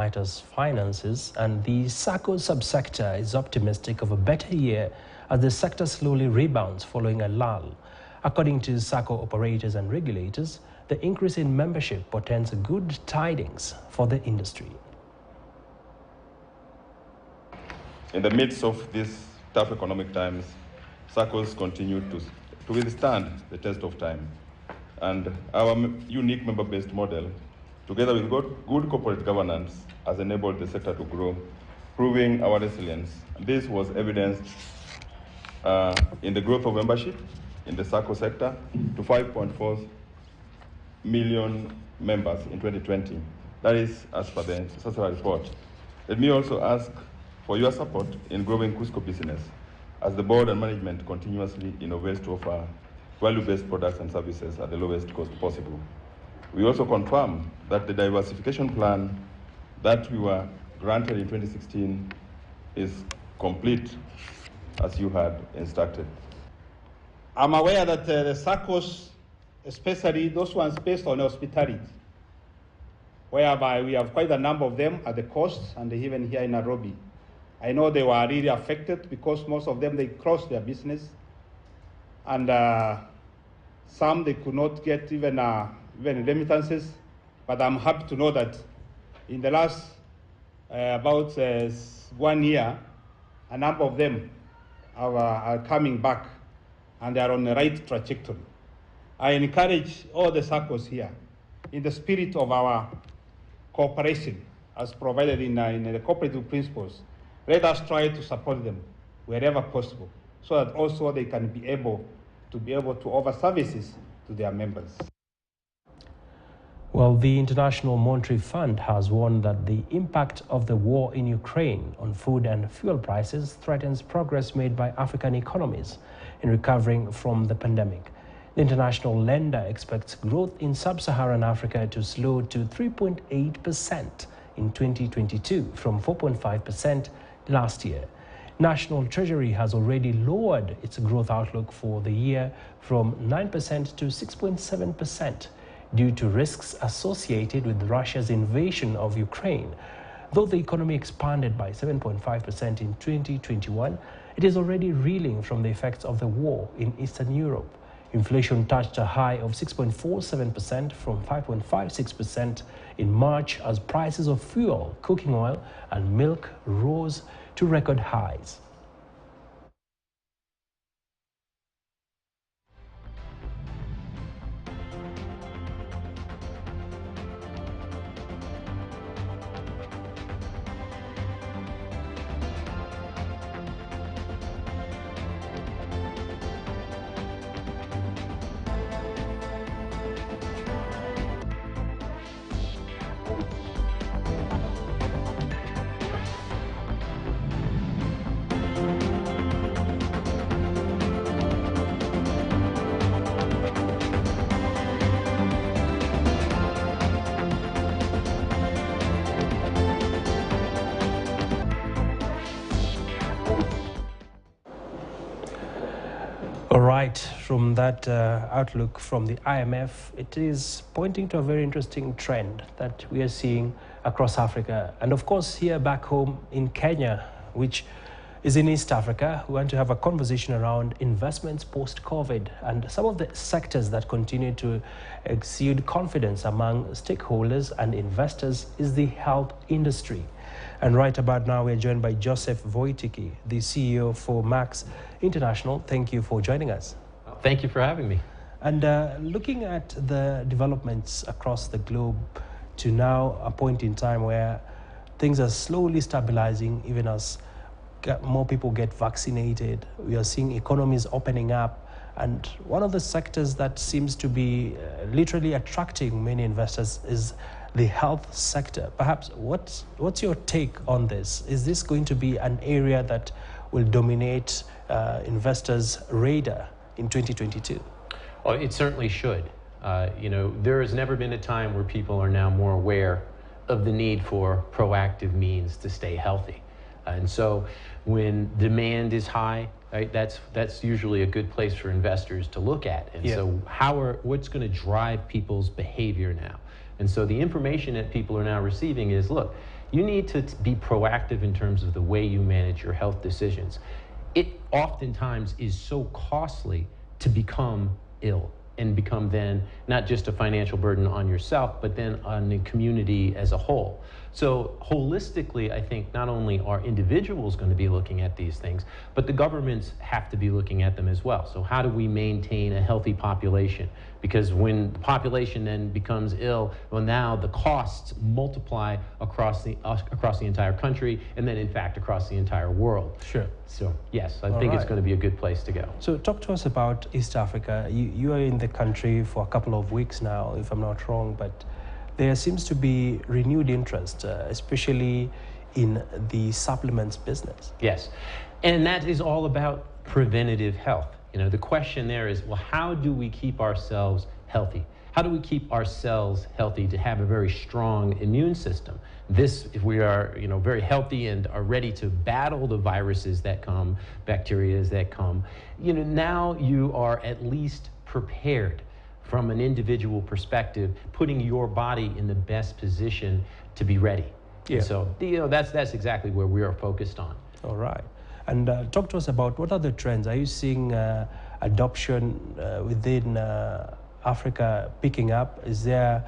finances, and the SACCO subsector is optimistic of a better year as the sector slowly rebounds following a lull. According to SACCO operators and regulators, the increase in membership portends good tidings for the industry. In the midst of these tough economic times, SACCOs continue to withstand the test of time. And our unique member-based model, together with good corporate governance, has enabled the sector to grow, proving our resilience. And this was evidenced in the growth of membership in the SACCO sector to 5.4 million members in 2020. That is as per the SACCO report. Let me also ask for your support in growing Cusco business as the board and management continuously innovates to offer value-based products and services at the lowest cost possible. We also confirm that the diversification plan that we were granted in 2016 is complete as you had instructed. I'm aware that the SACCOs, especially those ones based on hospitality, whereby we have quite a number of them at the coast and even here in Nairobi. I know they were really affected because most of them, they closed their business, and some they could not get even remittances. But I'm happy to know that in the last about 1 year, a number of them are coming back and they are on the right trajectory. I encourage all the SACCOs here, in the spirit of our cooperation as provided in the cooperative principles, let us try to support them wherever possible so that also they can be able to offer services to their members. Well, the International Monetary Fund has warned that the impact of the war in Ukraine on food and fuel prices threatens progress made by African economies in recovering from the pandemic. The international lender expects growth in sub-Saharan Africa to slow to 3.8% in 2022 from 4.5% last year. National Treasury has already lowered its growth outlook for the year from 9% to 6.7%. due to risks associated with Russia's invasion of Ukraine. Though the economy expanded by 7.5% in 2021, it is already reeling from the effects of the war in Eastern Europe. Inflation touched a high of 6.47% from 5.56% in March as prices of fuel, cooking oil, and milk rose to record highs. All right, from that outlook from the IMF, it is pointing to a very interesting trend that we are seeing across Africa. And of course, here back home in Kenya, which is in East Africa, we want to have a conversation around investments post-COVID and some of the sectors that continue to exude confidence among stakeholders and investors is the health industry. And right about now, we're joined by Joseph Voitiki, the CEO for Max International. Thank you for joining us. Thank you for having me. And looking at the developments across the globe to now a point in time where things are slowly stabilizing, even as more people get vaccinated, we are seeing economies opening up. And one of the sectors that seems to be literally attracting many investors is the health sector. Perhaps what's your take on this? Is this going to be an area that will dominate investors' radar in 2022? Well, it certainly should. There has never been a time where people are now more aware of the need for proactive means to stay healthy. And so when demand is high, right, that's usually a good place for investors to look at. And so what's going to drive people's behavior now? And so the information that people are now receiving is, look, You need to be proactive in terms of the way you manage your health decisions. It oftentimes is so costly to become ill and become then not just a financial burden on yourself, but then on the community as a whole. So holistically, I think not only are individuals going to be looking at these things, but the governments have to be looking at them as well. So how do we maintain a healthy population? Because when the population then becomes ill, well, now the costs multiply across the entire country, and then in fact across the entire world. Sure. So yes, I think it's going to be a good place to go. So talk to us about East Africa. You are in the country for a couple of weeks now, if I'm not wrong, but there seems to be renewed interest, especially in the supplements business. Yes, and that is all about preventative health. You know, the question there is, well, how do we keep ourselves healthy? How do we keep our cells healthy to have a very strong immune system? This, if we are, you know, very healthy and are ready to battle the viruses that come, bacteria that come, you know, now you are at least prepared from an individual perspective, putting your body in the best position to be ready. Yeah. And so, you know, that's exactly where we are focused on. All right. And talk to us about what are the trends. Are you seeing adoption within Africa picking up? Is there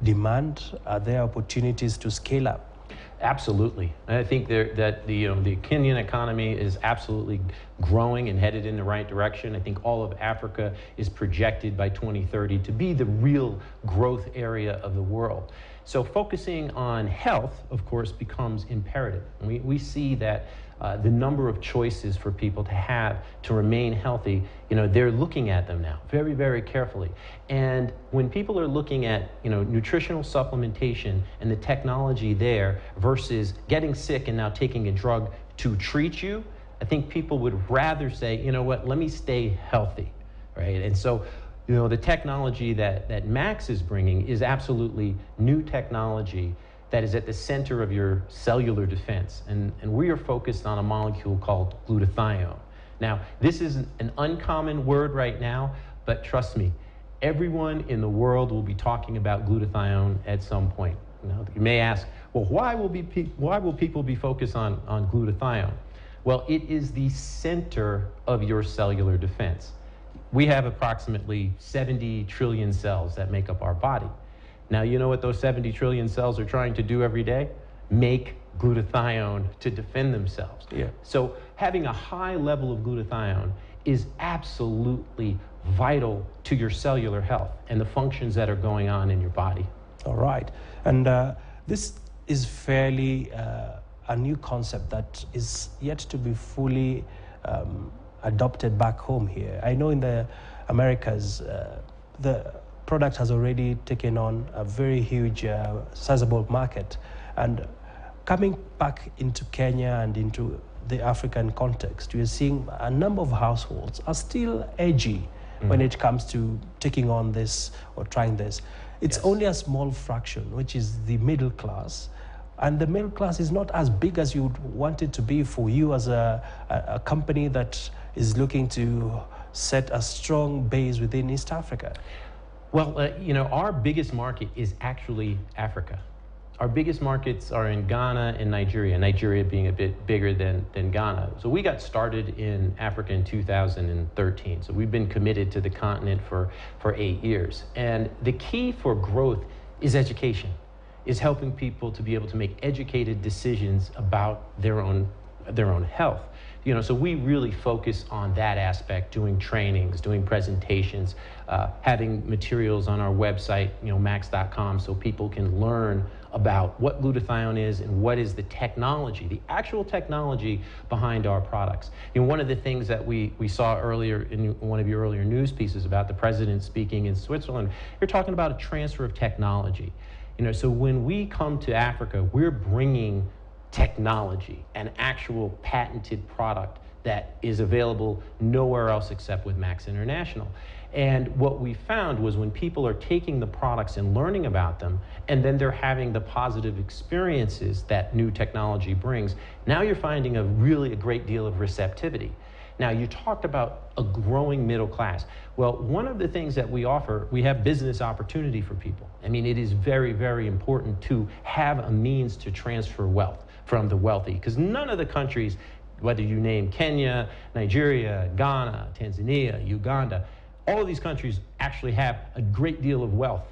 demand? Are there opportunities to scale up? Absolutely. I think that the Kenyan economy is absolutely growing and headed in the right direction. I think all of Africa is projected by 2030 to be the real growth area of the world. So focusing on health, of course, becomes imperative. We see that the number of choices for people to have to remain healthy, you know, they're looking at them now very, very carefully. And when people are looking at, you know, nutritional supplementation and the technology there versus getting sick and now taking a drug to treat you, I think people would rather say, you know what, let me stay healthy, right? And so, you know, the technology that Max is bringing is absolutely new technology that is at the center of your cellular defense. And we are focused on a molecule called glutathione. Now, this is an uncommon word right now, but trust me, everyone in the world will be talking about glutathione at some point. You may ask, well, why will people be focused on glutathione? Well, it is the center of your cellular defense. We have approximately 70 trillion cells that make up our body. Now, you know what those 70 trillion cells are trying to do every day? Make glutathione to defend themselves. Yeah. So having a high level of glutathione is absolutely vital to your cellular health and the functions that are going on in your body. All right. And this is fairly a new concept that is yet to be fully adopted back home here. I know in the Americas, the product has already taken on a very huge, sizable market. And coming back into Kenya and into the African context, you're seeing a number of households are still edgy when it comes to taking on this or trying this. It's only a small fraction, which is the middle class. And the middle class is not as big as you would want it to be for you as a company that is looking to set a strong base within East Africa. Well, you know, our biggest market is actually Africa. Our biggest markets are in Ghana and Nigeria, Nigeria being a bit bigger than Ghana. So we got started in Africa in 2013. So we've been committed to the continent for 8 years. And the key for growth is education, is helping people to be able to make educated decisions about their own health. You know, so we really focus on that aspect, doing trainings, doing presentations, having materials on our website, you know, max.com, so people can learn about what glutathione is and what is the technology, the actual technology behind our products. You know, one of the things that we saw earlier in one of your earlier news pieces about the president speaking in Switzerland, you're talking about a transfer of technology. You know, so when we come to Africa, we're bringing technology, an actual patented product that is available nowhere else except with Max International. And what we found was when people are taking the products and learning about them, and then they're having the positive experiences that new technology brings, now you're finding a great deal of receptivity. Now, you talked about a growing middle class. Well, one of the things that we offer, we have business opportunity for people. I mean, it is very, very important to have a means to transfer wealth from the wealthy, because none of the countries, whether you name Kenya, Nigeria, Ghana, Tanzania, Uganda, all of these countries actually have a great deal of wealth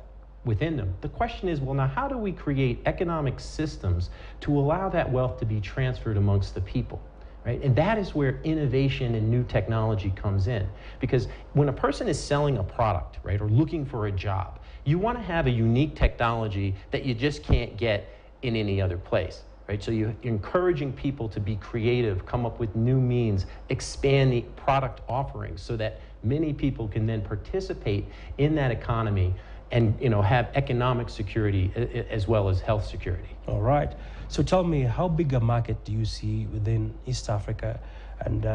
within them. The question is, well, now how do we create economic systems to allow that wealth to be transferred amongst the people? Right? And that is where innovation and new technology comes in. Because when a person is selling a product, right, or looking for a job, you want to have a unique technology that you just can't get in any other place. Right? So you're encouraging people to be creative, come up with new means, expand the product offerings so that many people can then participate in that economy and have economic security as well as health security. All right. So tell me, how big a market do you see within East Africa? And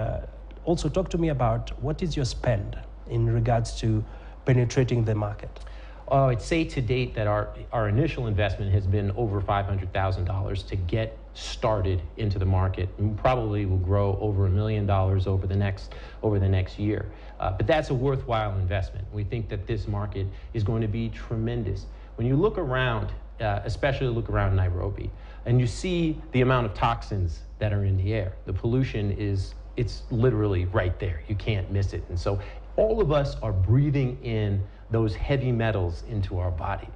also talk to me about what is your spend in regards to penetrating the market? I'd say to date that our initial investment has been over $500,000 to get started into the market, and probably will grow over $1 million over the next year. But that's a worthwhile investment. We think that this market is going to be tremendous. When you look around, especially look around Nairobi, and you see the amount of toxins that are in the air, the pollution it's literally right there. You can't miss it. And so all of us are breathing in those heavy metals into our body.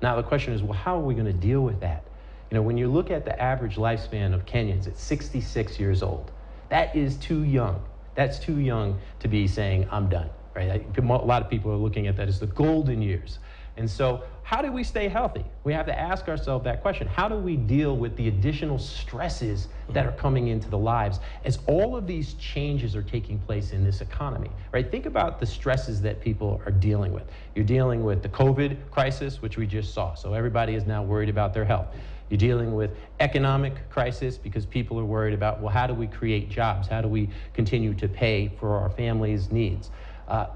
Now the question is, well, how are we going to deal with that? When you look at the average lifespan of Kenyans, it's 66 years old. That is too young. That's too young to be saying, I'm done, right? A lot of people are looking at that as the golden years. And so how do we stay healthy? We have to ask ourselves that question. How do we deal with the additional stresses that are coming into the lives as all of these changes are taking place in this economy, right? Think about the stresses that people are dealing with. You're dealing with the COVID crisis, which we just saw. So everybody is now worried about their health. You're dealing with economic crisis because people are worried about, well, how do we create jobs? How do we continue to pay for our families' needs?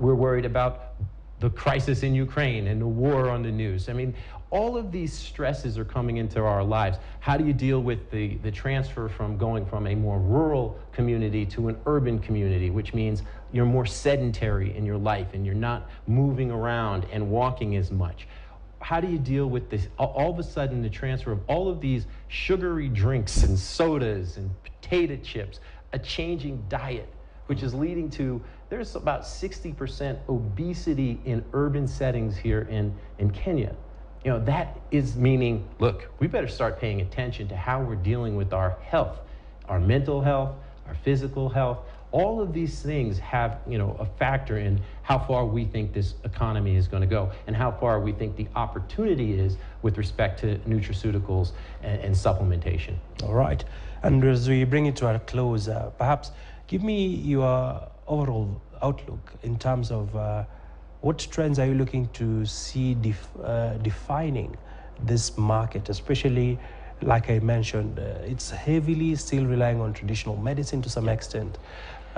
We're worried about the crisis in Ukraine and the war on the news. I mean, all of these stresses are coming into our lives. How do you deal with the transfer from going from a more rural community to an urban community, which means you're more sedentary in your life and you're not moving around and walking as much? How do you deal with this? All of a sudden, the transfer of all of these sugary drinks and sodas and potato chips, a changing diet, which is leading to, there's about 60% obesity in urban settings here in Kenya. That is meaning, look, we better start paying attention to how we're dealing with our health, our mental health, our physical health. All of these things have, a factor in how far we think this economy is going to go and how far we think the opportunity is with respect to nutraceuticals and supplementation. All right. And as we bring it to a close, perhaps give me your overall outlook in terms of what trends are you looking to see defining this market, especially, like I mentioned, it's heavily still relying on traditional medicine to some extent.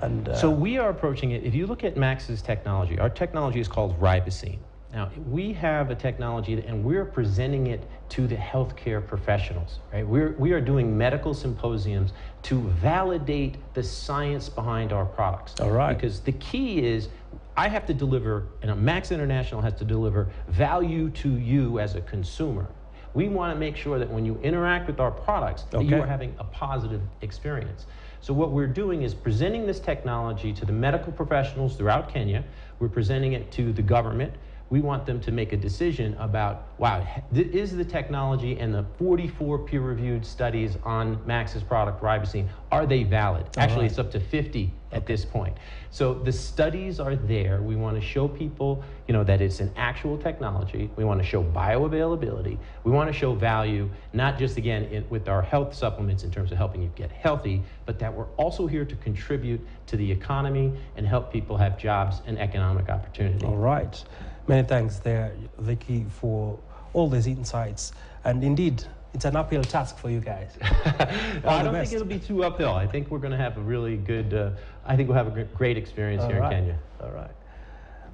And so we are approaching it, if you look at Max's technology, our technology is called ribosine. Now, we have a technology and we're presenting it to the healthcare professionals, right? We are doing medical symposiums to validate the science behind our products. All right. Because the key is, I have to deliver, and Max International has to deliver value to you as a consumer. We want to make sure that when you interact with our products, that you are having a positive experience. So what we're doing is presenting this technology to the medical professionals throughout Kenya. We're presenting it to the government. We want them to make a decision about, wow, is the technology and the 44 peer-reviewed studies on Max's product, ribosine, are they valid? Actually, it's up to 50 at this point. So the studies are there. We want to show people, that it's an actual technology. We want to show bioavailability. We want to show value, not just, again, with our health supplements in terms of helping you get healthy, but that we're also here to contribute to the economy and help people have jobs and economic opportunity. All right. Many thanks there, Vicky, for all these insights. And indeed, it's an uphill task for you guys. I don't think it'll be too uphill. I think we're going to have a really good, I think we'll have a great experience here in Kenya. All right.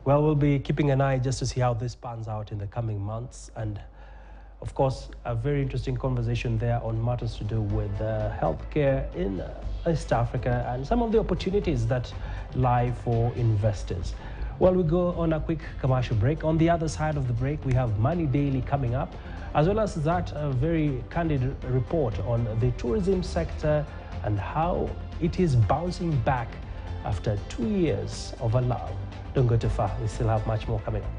Well, we'll be keeping an eye just to see how this pans out in the coming months. And of course, a very interesting conversation there on matters to do with healthcare in East Africa and some of the opportunities that lie for investors. Well, we go on a quick commercial break. On the other side of the break, we have Money Daily coming up, as well as that very candid report on the tourism sector and how it is bouncing back after 2 years of a lull. Don't go too far. We still have much more coming up.